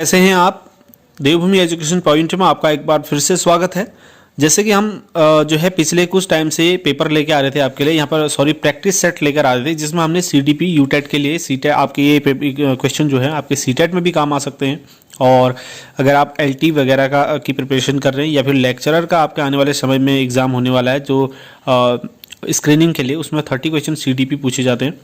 कैसे हैं आप। देवभूमि एजुकेशन पॉइंट में आपका एक बार फिर से स्वागत है। जैसे कि हम जो है पिछले कुछ टाइम से पेपर लेके आ रहे थे आपके लिए, यहाँ पर प्रैक्टिस सेट लेकर आ रहे थे, जिसमें हमने सीडीपी यूटेट के लिए सीटेट आपके ये क्वेश्चन जो है आपके सीटेट में भी काम आ सकते हैं। और अगर आप एलटी वगैरह का की प्रिपरेशन कर रहे हैं या फिर लेक्चरर का आपके आने वाले समय में एग्ज़ाम होने वाला है जो स्क्रीनिंग के लिए, उसमें 30 क्वेश्चन सीडीपी पूछे जाते हैं।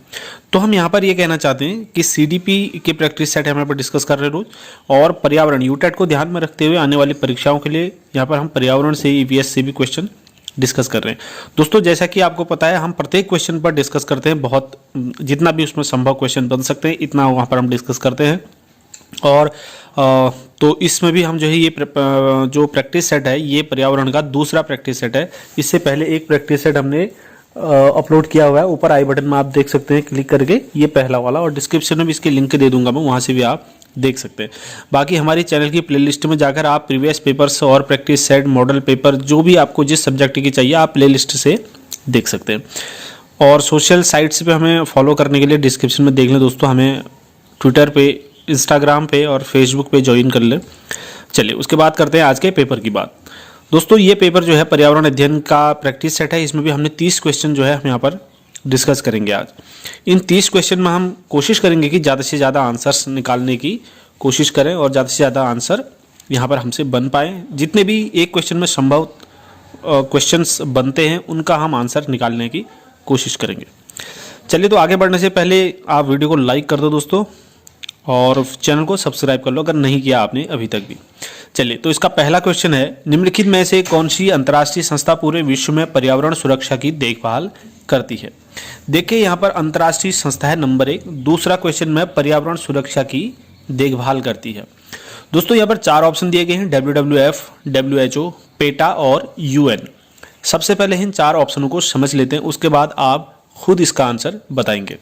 तो हम यहाँ पर ये कहना चाहते हैं कि सीडीपी के प्रैक्टिस सेट हम यहाँ पर डिस्कस कर रहे हैं रोज, और पर्यावरण यूटेट को ध्यान में रखते हुए आने वाली परीक्षाओं के लिए यहाँ पर हम पर्यावरण से ईवीएस से भी क्वेश्चन डिस्कस कर रहे हैं। दोस्तों, जैसा कि आपको पता है, हम प्रत्येक क्वेश्चन पर डिस्कस करते हैं, बहुत जितना भी उसमें संभव क्वेश्चन बन सकते हैं इतना वहाँ पर हम डिस्कस करते हैं। और तो इसमें भी हम जो है ये जो प्रैक्टिस सेट है ये पर्यावरण का दूसरा प्रैक्टिस सेट है। इससे पहले एक प्रैक्टिस सेट हमने अपलोड किया हुआ है, ऊपर आई बटन में आप देख सकते हैं क्लिक करके, ये पहला वाला, और डिस्क्रिप्शन में भी इसके लिंक दे दूंगा मैं, वहाँ से भी आप देख सकते हैं। बाकी हमारी चैनल की प्लेलिस्ट में जाकर आप प्रीवियस पेपर्स और प्रैक्टिस सेट, मॉडल पेपर, जो भी आपको जिस सब्जेक्ट की चाहिए आप प्लेलिस्ट से देख सकते हैं। और सोशल साइट्स पे हमें फॉलो करने के लिए डिस्क्रिप्शन में देख लें दोस्तों, हमें ट्विटर पे, इंस्टाग्राम पे और फेसबुक पे ज्वाइन कर लें। चलिए उसके बाद करते हैं आज के पेपर की बात। दोस्तों, ये पेपर जो है पर्यावरण अध्ययन का प्रैक्टिस सेट है, इसमें भी हमने 30 क्वेश्चन जो है हम यहाँ पर डिस्कस करेंगे आज। इन 30 क्वेश्चन में हम कोशिश करेंगे कि ज़्यादा से ज़्यादा आंसर्स निकालने की कोशिश करें और ज़्यादा से ज़्यादा आंसर यहाँ पर हमसे बन पाए। जितने भी एक क्वेश्चन में संभव क्वेश्चंस बनते हैं उनका हम आंसर निकालने की कोशिश करेंगे। चलिए, तो आगे बढ़ने से पहले आप वीडियो को लाइक कर दो दोस्तों, और चैनल को सब्सक्राइब कर लो अगर नहीं किया आपने अभी तक भी। चलिए, तो इसका पहला क्वेश्चन है, निम्नलिखित में से कौन सी अंतर्राष्ट्रीय संस्था पूरे विश्व में पर्यावरण सुरक्षा की देखभाल करती है। देखिए, यहाँ पर अंतर्राष्ट्रीय संस्था है नंबर 1। दूसरा क्वेश्चन में पर्यावरण सुरक्षा की देखभाल करती है। दोस्तों, यहाँ पर 4 ऑप्शन दिए गए हैं, WWF, WHO, पेटा और UN। सबसे पहले इन 4 ऑप्शनों को समझ लेते हैं, उसके बाद आप खुद इसका आंसर बताएंगे।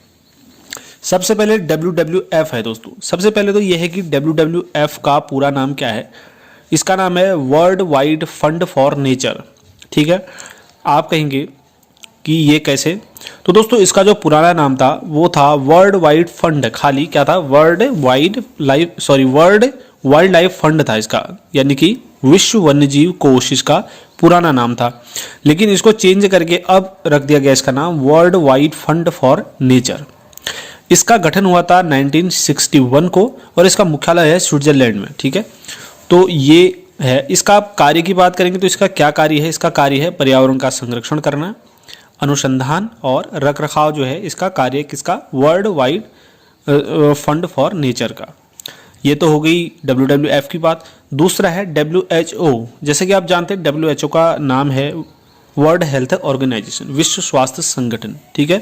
सबसे पहले WWF है दोस्तों। सबसे पहले तो यह है कि WWF का पूरा नाम क्या है। इसका नाम है world wide fund for nature. ठीक है, आप कहेंगे कि ये कैसे, तो दोस्तों इसका जो पुराना नाम था वो था वर्ल्ड वाइड फंड, खाली क्या था, वर्ल्ड वाइल्ड लाइफ फंड था इसका, यानी कि विश्व वन्यजीव कोष इसका पुराना नाम था। लेकिन इसको चेंज करके अब रख दिया गया इसका नाम world wide fund for nature. इसका गठन हुआ था 1961 को, और इसका मुख्यालय है स्विट्जरलैंड में। ठीक है, तो ये है। इसका कार्य की बात करेंगे तो इसका क्या कार्य है, इसका कार्य है पर्यावरण का संरक्षण करना, अनुसंधान और रखरखाव जो है इसका कार्य किसका, world wide fund for nature का। ये तो हो गई WWF की बात। दूसरा है WHO। जैसे कि आप जानते हैं WHO का नाम है वर्ल्ड हेल्थ ऑर्गेनाइजेशन, विश्व स्वास्थ्य संगठन। ठीक है,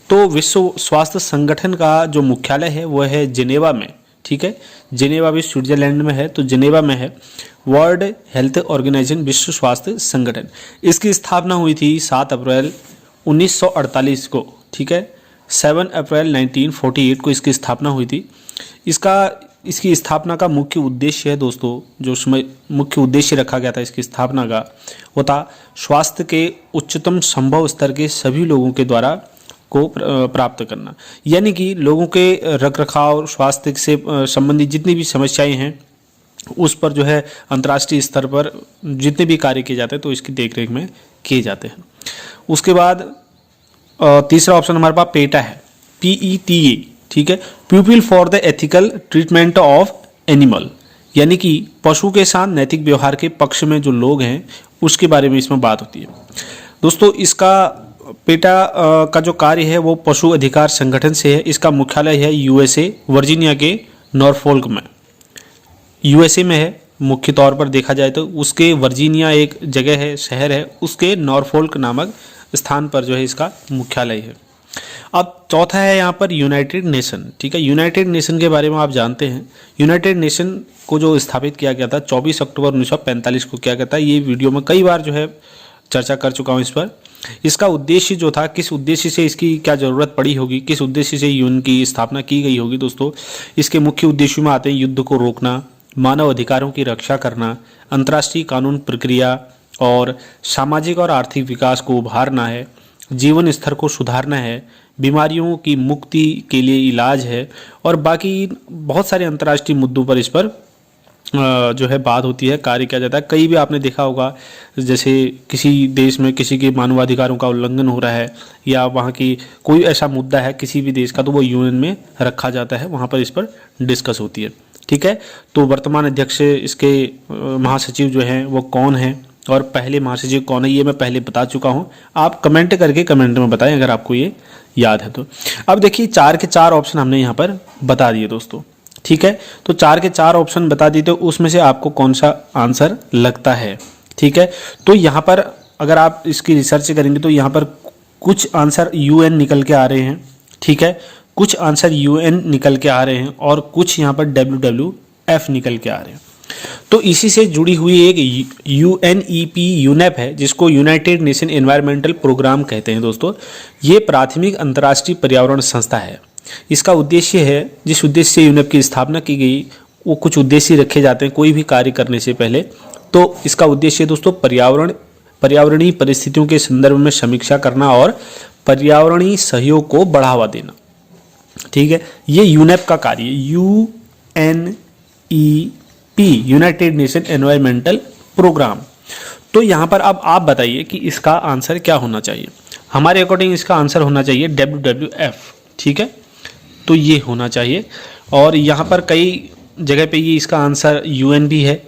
तो विश्व स्वास्थ्य संगठन का जो मुख्यालय है वो है जिनेवा में। ठीक है, जिनेवा भी स्विट्जरलैंड में है, तो जिनेवा में है वर्ल्ड हेल्थ ऑर्गेनाइजेशन, विश्व स्वास्थ्य संगठन। इसकी स्थापना हुई थी 7 अप्रैल 1948 को। ठीक है, 7 अप्रैल 1948 को इसकी स्थापना हुई थी। इसकी स्थापना का मुख्य उद्देश्य है दोस्तों, जो उसमें मुख्य उद्देश्य रखा गया था इसकी स्थापना का, वो था स्वास्थ्य के उच्चतम संभव स्तर के सभी लोगों के द्वारा को प्राप्त करना। यानी कि लोगों के रखरखाव, स्वास्थ्य से संबंधित जितनी भी समस्याएं हैं उस पर जो है अंतर्राष्ट्रीय स्तर पर जितने भी कार्य किए जाते हैं तो इसकी देखरेख में किए जाते हैं। उसके बाद तीसरा ऑप्शन हमारे पास पेटा है, PETA। ठीक है, people for the ethical treatment of animal, यानी कि पशु के साथ नैतिक व्यवहार के पक्ष में जो लोग हैं उसके बारे में इसमें बात होती है। दोस्तों, इसका पेटा का जो कार्य है वो पशु अधिकार संगठन से है। इसका मुख्यालय है USA, वर्जीनिया के नॉरफोल्क में, USA में है। मुख्य तौर पर देखा जाए तो उसके वर्जीनिया एक जगह है, शहर है, उसके नॉरफोल्क नामक स्थान पर जो है इसका मुख्यालय है। अब चौथा है यहाँ पर यूनाइटेड नेशन। ठीक है, यूनाइटेड नेशन के बारे में आप जानते हैं, यूनाइटेड नेशन को जो स्थापित किया गया था 24 अक्टूबर 1945 को किया गया था। ये वीडियो में कई बार जो है चर्चा कर चुका हूँ इस पर। इसका उद्देश्य जो था, किस उद्देश्य से इसकी क्या ज़रूरत पड़ी होगी, किस उद्देश्य से यूएन की स्थापना की गई होगी दोस्तों, इसके मुख्य उद्देश्यों में आते हैं युद्ध को रोकना, मानव अधिकारों की रक्षा करना, अंतर्राष्ट्रीय कानून प्रक्रिया और सामाजिक और आर्थिक विकास को उभारना है, जीवन स्तर को सुधारना है, बीमारियों की मुक्ति के लिए इलाज है, और बाकी बहुत सारे अंतर्राष्ट्रीय मुद्दों पर इस पर जो है बात होती है, कार्य किया जाता है। कई भी आपने देखा होगा, जैसे किसी देश में किसी के मानवाधिकारों का उल्लंघन हो रहा है या वहाँ की कोई ऐसा मुद्दा है किसी भी देश का, तो वो यूएन में रखा जाता है, वहाँ पर इस पर डिस्कस होती है। ठीक है, तो वर्तमान अध्यक्ष इसके महासचिव जो हैं वो कौन है और पहले महासचिव कौन है, ये मैं पहले बता चुका हूँ। आप कमेंट करके कमेंट में बताएं अगर आपको ये याद है तो। अब देखिए 4 के 4 ऑप्शन हमने यहाँ पर बता दिए दोस्तों। ठीक है, तो 4 के 4 ऑप्शन बता दिए, तो उसमें से आपको कौन सा आंसर लगता है। ठीक है, तो यहाँ पर अगर आप इसकी रिसर्च करेंगे तो यहाँ पर कुछ आंसर यूएन निकल के आ रहे हैं। ठीक है, कुछ आंसर यूएन निकल के आ रहे हैं और कुछ यहाँ पर WWF निकल के आ रहे हैं। तो इसी से जुड़ी हुई एक UNEP यूनेप है, जिसको यूनाइटेड नेशन एनवायरमेंटल प्रोग्राम कहते हैं दोस्तों। ये प्राथमिक अंतर्राष्ट्रीय पर्यावरण संस्था है। इसका उद्देश्य है, जिस उद्देश्य से यूनेप की स्थापना की गई, वो कुछ उद्देश्य रखे जाते हैं कोई भी कार्य करने से पहले। तो इसका उद्देश्य दोस्तों पर्यावरणीय परिस्थितियों के संदर्भ में समीक्षा करना और पर्यावरणीय सहयोग को बढ़ावा देना। ठीक है, ये यूनेप का कार्य, UNEP United Nation environmental programme. तो यहाँ पर अब आप बताइए कि इसका आंसर क्या होना चाहिए। हमारे अकॉर्डिंग इसका आंसर होना चाहिए WWF। ठीक है, तो ये होना चाहिए, और यहाँ पर कई जगह पे ये इसका आंसर UN भी है।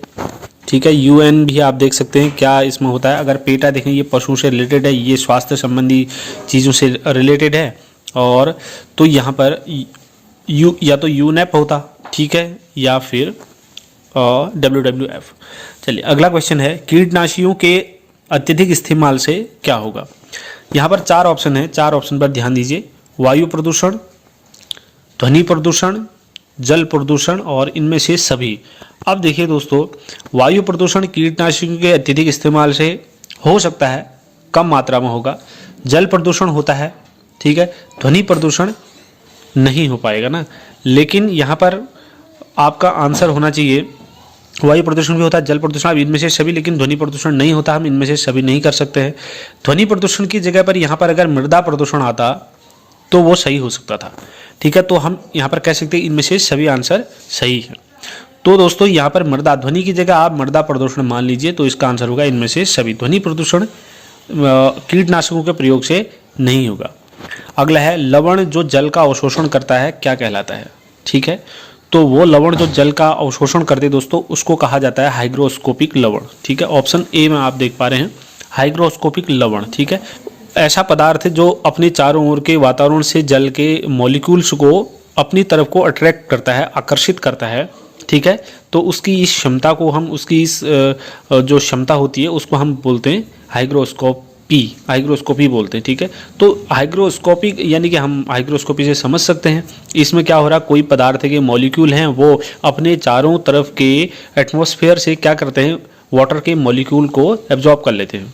ठीक है, UN भी आप देख सकते हैं क्या इसमें होता है। अगर पेटा देखें, ये पशु से रिलेटेड है, ये स्वास्थ्य संबंधी चीज़ों से रिलेटेड है, और तो यहाँ पर या तो यूनेप होता, ठीक है, या फिर WWF। चलिए अगला क्वेश्चन है, कीटनाशियों के अत्यधिक इस्तेमाल से क्या होगा। यहाँ पर 4 ऑप्शन है, 4 ऑप्शन पर ध्यान दीजिए। वायु प्रदूषण, ध्वनि प्रदूषण, जल प्रदूषण और इनमें से सभी। अब देखिए दोस्तों, वायु प्रदूषण कीटनाशकों के अत्यधिक इस्तेमाल से हो सकता है, कम मात्रा में होगा। जल प्रदूषण होता है, ठीक है। ध्वनि प्रदूषण नहीं हो पाएगा ना, लेकिन यहाँ पर आपका आंसर होना चाहिए, वायु प्रदूषण भी होता है, जल प्रदूषण, अब इनमें से सभी, लेकिन ध्वनि प्रदूषण नहीं होता, हम इनमें से सभी नहीं कर सकते हैं। ध्वनि प्रदूषण की जगह पर यहाँ पर अगर मृदा प्रदूषण आता तो वो सही हो सकता था, ठीक है। तो हम यहाँ पर कह सकते हैं इनमें से सभी आंसर सही है। तो दोस्तों यहाँ पर मृदा, ध्वनि की जगह आप मृदा प्रदूषण मान लीजिए, तो इसका आंसर होगा इनमें से सभी। ध्वनि प्रदूषण कीटनाशकों के प्रयोग से नहीं होगा। अगला है, लवण जो जल का अवशोषण करता है क्या कहलाता है, ठीक है। तो वो लवण जो जल का अवशोषण करते दोस्तों, उसको कहा जाता है हाइग्रोस्कोपिक लवण, ठीक है। ऑप्शन ए में आप देख पा रहे हैं, हाइग्रोस्कोपिक लवण, ठीक है। ऐसा पदार्थ है जो अपने चारों ओर के वातावरण से जल के मॉलिक्यूल्स को अपनी तरफ को अट्रैक्ट करता है, आकर्षित करता है, ठीक है। तो उसकी इस क्षमता को हम, उसकी इस जो क्षमता होती है उसको हम बोलते हैं हाइग्रोस्कोपी बोलते हैं, ठीक है। तो हाइग्रोस्कोपिक यानी कि हम हाइग्रोस्कोपी से समझ सकते हैं इसमें क्या हो रहा है, कोई पदार्थ के मॉलिक्यूल हैं वो अपने चारों तरफ के एटमॉस्फेयर से क्या करते हैं, वाटर के मॉलिक्यूल को एब्जॉर्ब कर लेते हैं,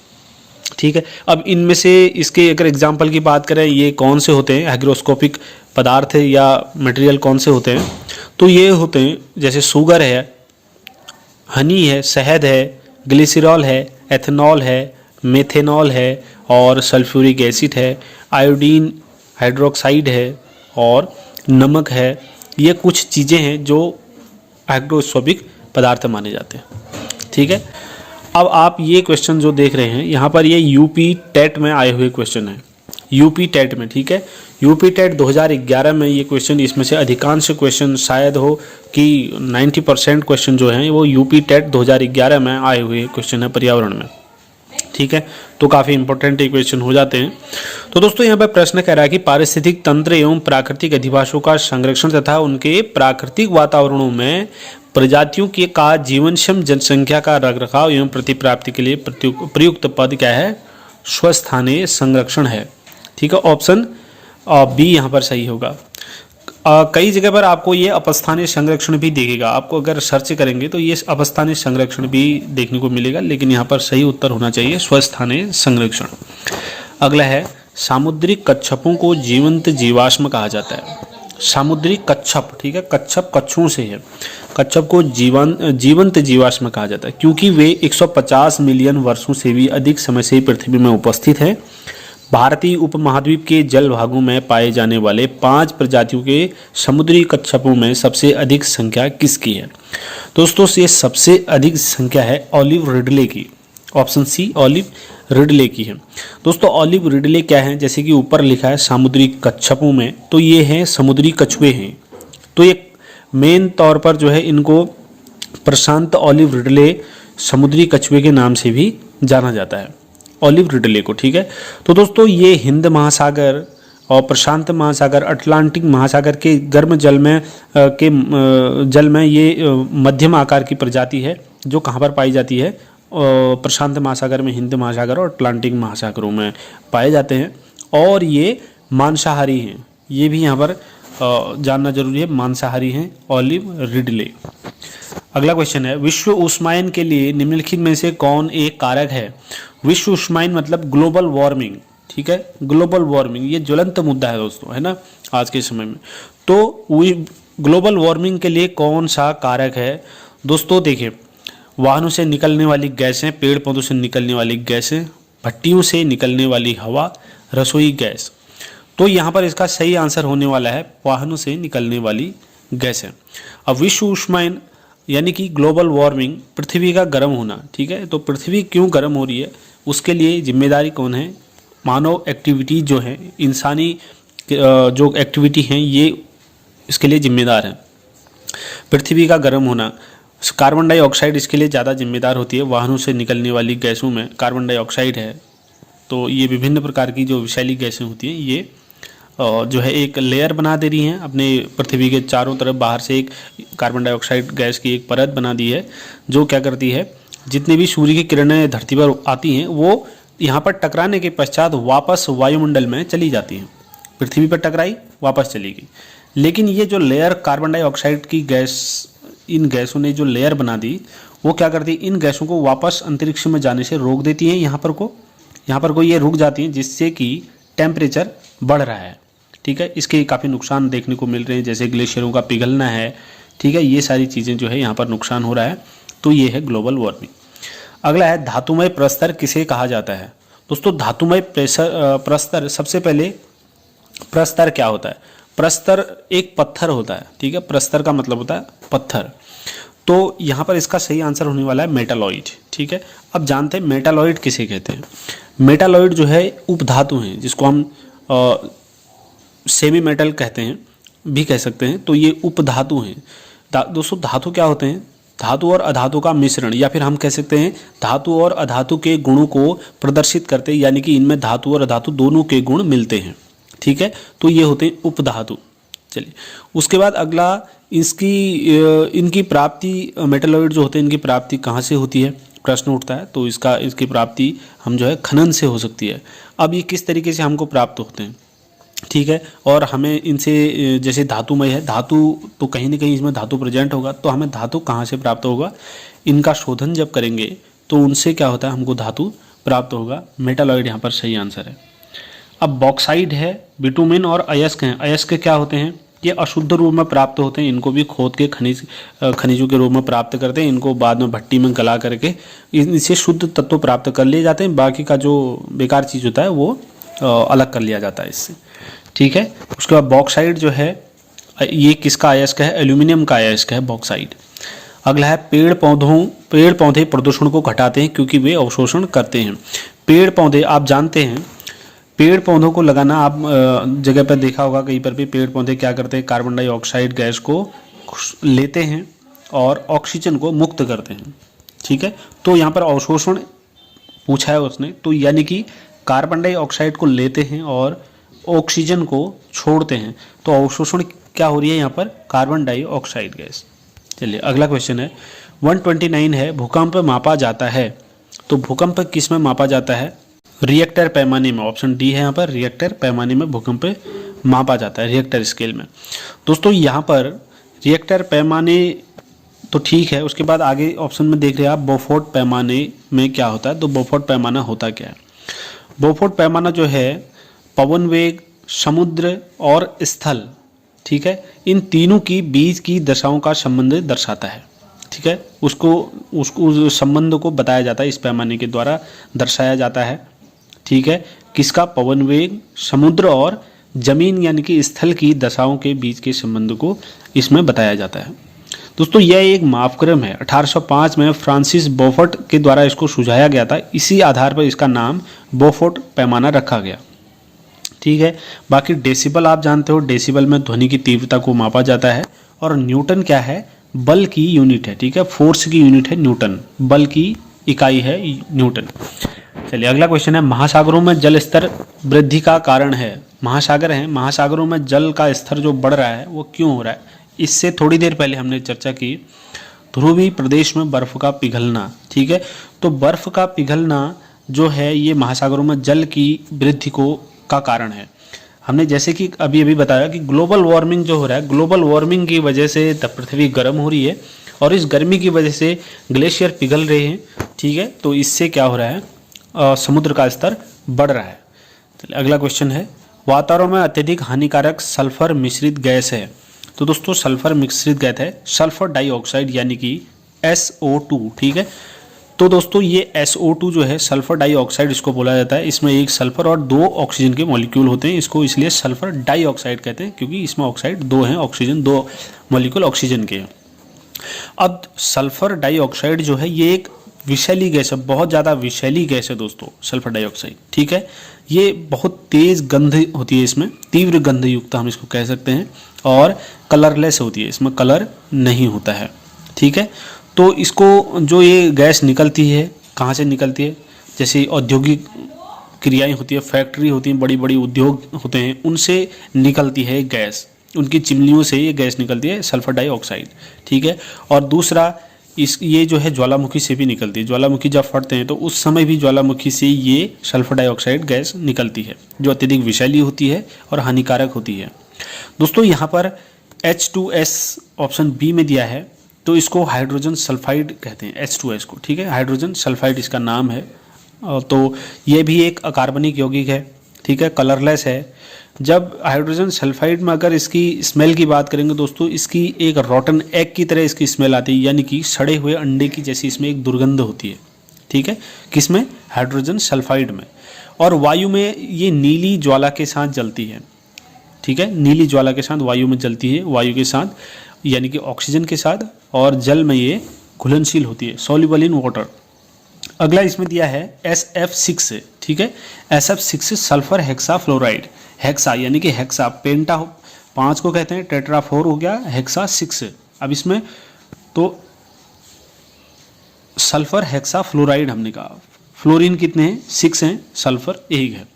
ठीक है। अब इनमें से इसके अगर एग्जाम्पल की बात करें, ये कौन से होते हैं हाइग्रोस्कोपिक पदार्थ या मटेरियल कौन से होते हैं, तो ये होते हैं जैसे शुगर है, हनी है, शहद है, ग्लिसरॉल है, एथेनॉल है, मेथेनॉल है और सल्फ्यूरिक एसिड है, आयोडीन हाइड्रोक्साइड है और नमक है। ये कुछ चीज़ें हैं जो हाइग्रोस्कोपिक पदार्थ माने जाते हैं, ठीक है। अब आप ये क्वेश्चन जो देख रहे हैं यहाँ पर, ये यूपी टेट में आए हुए क्वेश्चन हैं, यूपी टेट में, ठीक है। यूपी टेट 2011 में ये क्वेश्चन, इसमें से अधिकांश क्वेश्चन शायद हो कि 90% क्वेश्चन जो हैं वो यूपी टेट 2011 में आए हुए क्वेश्चन है पर्यावरण में, ठीक है। तो काफ़ी इंपॉर्टेंट क्वेश्चन हो जाते हैं। तो दोस्तों यहाँ पर प्रश्न कह रहा है कि पारिस्थितिक तंत्र एवं प्राकृतिक अधिवासों का संरक्षण तथा उनके प्राकृतिक वातावरणों में प्रजातियों के का जीवनक्षम जनसंख्या का रखरखाव एवं प्रतिप्राप्ति के लिए प्रयुक्त पद क्या है, स्वस्थानीय संरक्षण है, ठीक है। ऑप्शन बी यहाँ पर सही होगा। कई जगह पर आपको ये अपस्थानीय संरक्षण भी दिखेगा, आपको अगर सर्च करेंगे तो ये अपस्थानीय संरक्षण भी देखने को मिलेगा, लेकिन यहाँ पर सही उत्तर होना चाहिए स्वस्थानीय संरक्षण। अगला है, सामुद्रिक कच्छपों को जीवंत जीवाश्म कहा जाता है। सामुद्रिक कच्छप, ठीक है, कच्छप कच्छों से है, कच्छप को जीवंत जीवाश्म कहा जाता है क्योंकि वे 150 मिलियन वर्षों से भी अधिक समय से पृथ्वी में उपस्थित हैं। भारतीय उपमहाद्वीप के जल भागों में पाए जाने वाले 5 प्रजातियों के समुद्री कच्छपों में सबसे अधिक संख्या किसकी है? दोस्तों ये सबसे अधिक संख्या है ऑलिव रिडले की। ऑप्शन सी ऑलिव रिडले की है। दोस्तों ऑलिव रिडले क्या है? जैसे कि ऊपर लिखा है समुद्री कच्छपों में, तो ये हैं समुद्री कछुए हैं। तो ये मेन तौर पर जो है इनको प्रशांत ऑलिव रिडले समुद्री कछुए के नाम से भी जाना जाता है, ऑलिव रिडले को। ठीक है, तो दोस्तों ये हिंद महासागर और प्रशांत महासागर, अटलांटिक महासागर के गर्म जल में ये मध्यम आकार की प्रजाति है जो कहाँ पर पाई जाती है? प्रशांत महासागर में, हिंद महासागर और अटलांटिक महासागरों में पाए जाते हैं। और ये मांसाहारी हैं, ये भी यहाँ पर जानना जरूरी है, मांसाहारी हैं ऑलिव रिडले। अगला क्वेश्चन है, विश्व उष्मायन के लिए निम्नलिखित में से कौन एक कारक है? विश्व उष्मायन मतलब ग्लोबल वार्मिंग। ठीक है, ग्लोबल वार्मिंग ये ज्वलंत मुद्दा है दोस्तों, है ना आज के समय में। तो ग्लोबल वार्मिंग के लिए कौन सा कारक है? दोस्तों देखिए, वाहनों से निकलने वाली गैसें, पेड़ पौधों से निकलने वाली गैसें, भट्टियों से निकलने वाली हवा, रसोई गैस। तो यहाँ पर इसका सही आंसर होने वाला है वाहनों से निकलने वाली गैसें। अब विश्व उष्मायन यानी कि ग्लोबल वार्मिंग, पृथ्वी का गर्म होना। ठीक है, तो पृथ्वी क्यों गर्म हो रही है उसके लिए जिम्मेदारी कौन है? मानव एक्टिविटी जो है, इंसानी जो एक्टिविटी हैं ये इसके लिए जिम्मेदार है। पृथ्वी का गर्म होना, कार्बन डाइऑक्साइड इसके लिए ज़्यादा जिम्मेदार होती है। वाहनों से निकलने वाली गैसों में कार्बन डाइऑक्साइड है। तो ये विभिन्न प्रकार की जो विषैली गैसें होती हैं ये जो है एक लेयर बना दे रही हैं अपने पृथ्वी के चारों तरफ। बाहर से एक कार्बन डाइऑक्साइड गैस की एक परत बना दी है जो क्या करती है, जितनी भी सूर्य की किरणें धरती पर आती हैं वो यहाँ पर टकराने के पश्चात वापस वायुमंडल में चली जाती हैं। पृथ्वी पर टकराई, वापस चली गई। लेकिन ये जो लेयर कार्बन डाइऑक्साइड की गैस, इन गैसों ने जो लेयर बना दी वो क्या करती है, इन गैसों को वापस अंतरिक्ष में जाने से रोक देती हैं। यहाँ पर को ये रुक जाती हैं, जिससे कि टेम्परेचर बढ़ रहा है। ठीक है, इसके काफ़ी नुकसान देखने को मिल रहे हैं, जैसे ग्लेशियरों का पिघलना है। ठीक है, ये सारी चीज़ें जो है यहाँ पर नुकसान हो रहा है। तो ये है ग्लोबल वार्मिंग। अगला है धातुमय प्रस्तर किसे कहा जाता है? दोस्तों धातुमय प्रस्तर, सबसे पहले प्रस्तर क्या होता है? प्रस्तर एक पत्थर होता है। ठीक है, प्रस्तर का मतलब होता है पत्थर। तो यहाँ पर इसका सही आंसर होने वाला है मेटालॉइड। ठीक है, अब जानते हैं मेटालॉइड किसे कहते हैं। मेटालॉइड जो है उपधातु हैं, जिसको हम सेमी मेटल कहते हैं, भी कह सकते हैं। तो ये उपधातु हैं। दोस्तों धातु क्या होते हैं? धातु और अधातु का मिश्रण, या फिर हम कह सकते हैं धातु और अधातु के गुणों को प्रदर्शित करते हैं, यानी कि इनमें धातु और अधातु दोनों के गुण मिलते हैं। ठीक है, तो ये होते हैं उपधातु। चलिए, उसके बाद अगला इनकी प्राप्ति, मेटालॉइड जो होते हैं इनकी प्राप्ति कहाँ से होती है प्रश्न उठता है। तो इसकी प्राप्ति हम जो है खनन से हो सकती है। अब ये किस तरीके से हमको प्राप्त होते हैं? ठीक है, और हमें इनसे, जैसे धातुमय है, धातु तो कहीं ना कहीं इसमें धातु प्रेजेंट होगा, तो हमें धातु कहाँ से प्राप्त होगा? इनका शोधन जब करेंगे तो उनसे क्या होता है, हमको धातु प्राप्त होगा। मेटालॉइड यहाँ पर सही आंसर है। अब बॉक्साइड है, बिटुमेन और अयस्क हैं। अयस्क क्या होते हैं? ये अशुद्ध रूप में प्राप्त होते हैं। इनको भी खोद के खनिजों के रूप में प्राप्त करते हैं। इनको बाद में भट्टी में गला करके इनसे शुद्ध तत्व प्राप्त कर लिए जाते हैं। बाकी का जो बेकार चीज़ होता है वो अलग कर लिया जाता है इससे। ठीक है, उसके बाद बॉक्साइड जो है ये किसका अयस्क है? एल्यूमिनियम का अयस्क है बॉक्साइड। अगला है पेड़ पौधे प्रदूषण को घटाते हैं क्योंकि वे अवशोषण करते हैं। पेड़ पौधे आप जानते हैं, पेड़ पौधों को लगाना, आप जगह पर देखा होगा कहीं पर भी पेड़ पौधे क्या करते हैं, कार्बन डाइऑक्साइड गैस को लेते हैं और ऑक्सीजन को मुक्त करते हैं। ठीक है, तो यहाँ पर अवशोषण पूछा है उसने, तो यानी कि कार्बन डाइऑक्साइड को लेते हैं और ऑक्सीजन को छोड़ते हैं। तो अवशोषण क्या हो रही है यहाँ पर? Carbon dioxide gas. चलिए अगला क्वेश्चन है 129 है, भूकंप मापा जाता है। तो भूकंप किस में मापा जाता है? रिएक्टर पैमाने में। ऑप्शन डी है यहाँ पर, रिएक्टर पैमाने में भूकंप मापा जाता है, रिएक्टर स्केल में। दोस्तों यहाँ पर रिएक्टर पैमाने तो ठीक है, उसके बाद आगे ऑप्शन में देख रहे हैं आप बोफोर्ट पैमाने में क्या होता है। तो बोफोर्ट पैमाना होता क्या है? बोफोर्ट पैमाना जो है पवन वेग, समुद्र और स्थल, ठीक है, इन तीनों की बीच की दशाओं का संबंध दर्शाता है। ठीक है, उसको संबंध को बताया जाता है, इस पैमाने के द्वारा दर्शाया जाता है। ठीक है। किसका? पवन वेग, समुद्र और जमीन यानी कि स्थल की दशाओं के बीच के संबंध को इसमें बताया जाता है। दोस्तों यह एक मापक्रम है। 1805 में फ्रांसिस बोफोर्ट के द्वारा इसको सुझाया गया था। इसी आधार पर इसका नाम बोफोर्ट पैमाना रखा गया। ठीक है। बाकी डेसिबल आप जानते हो, डेसिबल में ध्वनि की तीव्रता को मापा जाता है। और न्यूटन क्या है? बल की यूनिट है। ठीक है, फोर्स की यूनिट है न्यूटन, बल की इकाई है न्यूटन। चलिए अगला क्वेश्चन है, महासागरों में जल स्तर वृद्धि का कारण है। महासागर हैं, महासागरों में जल का स्तर जो बढ़ रहा है वो क्यों हो रहा है? इससे थोड़ी देर पहले हमने चर्चा की, ध्रुवीय प्रदेश में बर्फ का पिघलना। ठीक है, तो बर्फ का पिघलना जो है ये महासागरों में जल की वृद्धि का कारण है। हमने जैसे कि अभी बताया कि ग्लोबल वार्मिंग जो हो रहा है, ग्लोबल वार्मिंग की वजह से पृथ्वी गर्म हो रही है और इस गर्मी की वजह से ग्लेशियर पिघल रहे हैं। ठीक है, तो इससे क्या हो रहा है? समुद्र का स्तर बढ़ रहा है। चलिए अगला क्वेश्चन है, वातावरण में अत्यधिक हानिकारक सल्फर मिश्रित गैस है। तो दोस्तों सल्फर मिश्रित गैस है सल्फर डाइऑक्साइड यानी कि SO2। ठीक है, तो दोस्तों ये SO2 जो है सल्फर डाइऑक्साइड इसको बोला जाता है। इसमें एक सल्फर और 2 ऑक्सीजन के मॉलिक्यूल होते हैं, इसको इसलिए सल्फर डाइऑक्साइड कहते हैं क्योंकि इसमें ऑक्साइड 2 हैं, ऑक्सीजन 2 मॉलिक्यूल ऑक्सीजन के हैं। अब सल्फर डाइऑक्साइड जो है ये एक विषैली गैस है, बहुत ज़्यादा विषैली गैस है दोस्तों सल्फर डाइऑक्साइड। ठीक है, ये बहुत तेज़ गंध होती है, इसमें तीव्र गंध युक्त हम इसको कह सकते हैं, और कलरलेस होती है, इसमें कलर नहीं होता है। ठीक है, तो इसको जो ये गैस निकलती है कहाँ से निकलती है? जैसे औद्योगिक क्रियाएं होती है, फैक्ट्री होती हैं, बड़ी बड़ी उद्योग होते हैं, उनसे निकलती है गैस, उनकी चिमनियों से ये गैस निकलती है सल्फर डाइऑक्साइड। ठीक है, और दूसरा ये जो है ज्वालामुखी से भी निकलती है। ज्वालामुखी जब फटते हैं तो उस समय भी ज्वालामुखी से ये सल्फर डाइऑक्साइड गैस निकलती है जो अत्यधिक विषैली होती है और हानिकारक होती है। दोस्तों यहाँ पर H2S ऑप्शन बी में दिया है, तो इसको हाइड्रोजन सल्फाइड कहते हैं, H2S को। ठीक है, हाइड्रोजन सल्फाइड इसका नाम है। तो ये भी एक अकार्बनिक यौगिक है। ठीक है, कलरलेस है। जब हाइड्रोजन सल्फाइड में अगर इसकी स्मेल की बात करेंगे दोस्तों, इसकी एक रॉटन एग की तरह इसकी स्मेल आती है, यानी कि सड़े हुए अंडे की जैसी इसमें एक दुर्गंध होती है। ठीक है, किसमें? हाइड्रोजन सल्फाइड में। और वायु में ये नीली ज्वाला के साथ जलती है। ठीक है, नीली ज्वाला के साथ वायु में जलती है, वायु के साथ यानी कि ऑक्सीजन के साथ, और जल में ये घुलनशील होती है, सॉल्युबल इन वाटर। अगला इसमें दिया है SF6। ठीक है, SF6 sulphur hexa fluoride. Hexa यानी कि हेक्सा, पेंटा 5 को कहते हैं, टेट्रा 4 हो गया, हेक्सा 6। अब इसमें तो सल्फर हेक्सा फ्लोराइड हमने कहा, फ्लोरीन कितने हैं? 6 हैं, सल्फर 1 है।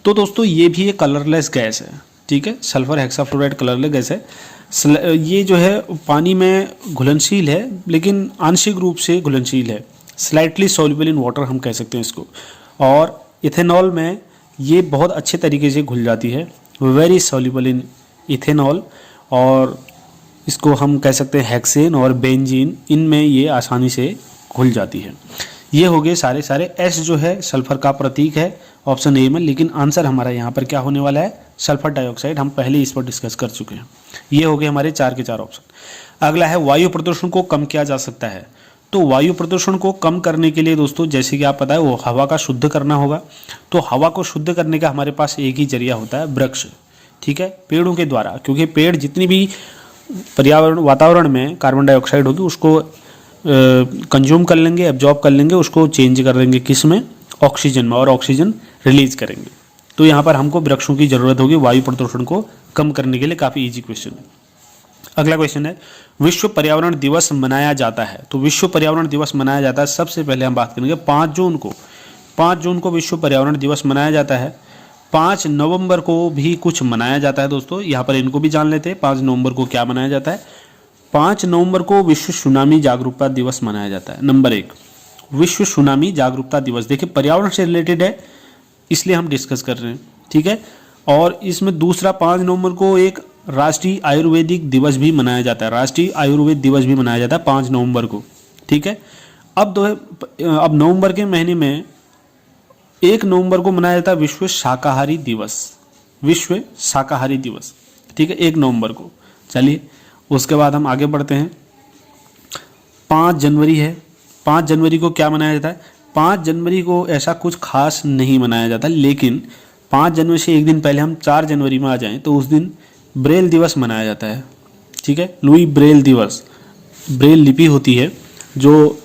तो दोस्तों ये भी एक कलरलेस गैस है। ठीक है, sulphur hexa fluoride colourless gas है। ये जो है पानी में घुलनशील है, लेकिन आंशिक रूप से घुलनशील है, स्लाइटली सॉल्युबल इन वाटर हम कह सकते हैं इसको। और इथेनॉल में ये बहुत अच्छे तरीके से घुल जाती है, वेरी सॉल्युबल इन इथेनॉल। और इसको हम कह सकते हैं हेक्सेन और बेंजीन, इनमें ये आसानी से घुल जाती है। ये हो गए सारे। S जो है सल्फर का प्रतीक है ऑप्शन ए में, लेकिन आंसर हमारा यहाँ पर क्या होने वाला है? Sulphur dioxide. हम पहले इस पर डिस्कस कर चुके हैं। ये हो गए हमारे 4 के 4 ऑप्शन। अगला है, वायु प्रदूषण को कम किया जा सकता है। तो वायु प्रदूषण को कम करने के लिए दोस्तों, जैसे कि आप पता है, वो हवा का शुद्ध करना होगा। तो हवा को शुद्ध करने का हमारे पास एक ही जरिया होता है, वृक्ष। ठीक है, पेड़ों के द्वारा, क्योंकि पेड़ जितनी भी पर्यावरण वातावरण में कार्बन डाइऑक्साइड होगी उसको कंज्यूम कर लेंगे, एब्जॉर्ब कर लेंगे, उसको चेंज कर देंगे किस में? ऑक्सीजन में, और ऑक्सीजन रिलीज करेंगे। तो यहाँ पर हमको वृक्षों की जरूरत होगी वायु प्रदूषण को कम करने के लिए। काफ़ी ईजी क्वेश्चन है। अगला क्वेश्चन है, विश्व पर्यावरण दिवस मनाया जाता है। तो विश्व पर्यावरण दिवस मनाया जाता है, सबसे पहले हम बात करेंगे 5 जून को। 5 जून को विश्व पर्यावरण दिवस मनाया जाता है। 5 नवंबर को भी कुछ मनाया जाता है दोस्तों, यहाँ पर इनको भी जान लेते हैं। 5 नवंबर को क्या मनाया जाता है? 5 नवंबर को विश्व सुनामी जागरूकता दिवस मनाया जाता है। नंबर 1 विश्व सुनामी जागरूकता दिवस। देखिए पर्यावरण से रिलेटेड है इसलिए हम डिस्कस कर रहे हैं। ठीक है, और इसमें दूसरा 5 नवंबर को एक राष्ट्रीय आयुर्वेदिक दिवस भी मनाया जाता है। राष्ट्रीय आयुर्वेद दिवस भी मनाया जाता है 5 नवंबर को। ठीक है, अब नवंबर के महीने में 1 नवंबर को मनाया जाता है विश्व शाकाहारी दिवस। विश्व शाकाहारी दिवस। ठीक है, 1 नवंबर को। चलिए उसके बाद हम आगे बढ़ते हैं। 5 जनवरी है। 5 जनवरी को क्या मनाया जाता है? 5 जनवरी को ऐसा कुछ खास नहीं मनाया जाता, लेकिन 5 जनवरी से एक दिन पहले हम 4 जनवरी में आ जाएं तो उस दिन ब्रेल दिवस मनाया जाता है। ठीक है, लुई ब्रेल दिवस। ब्रेल लिपि होती है, जो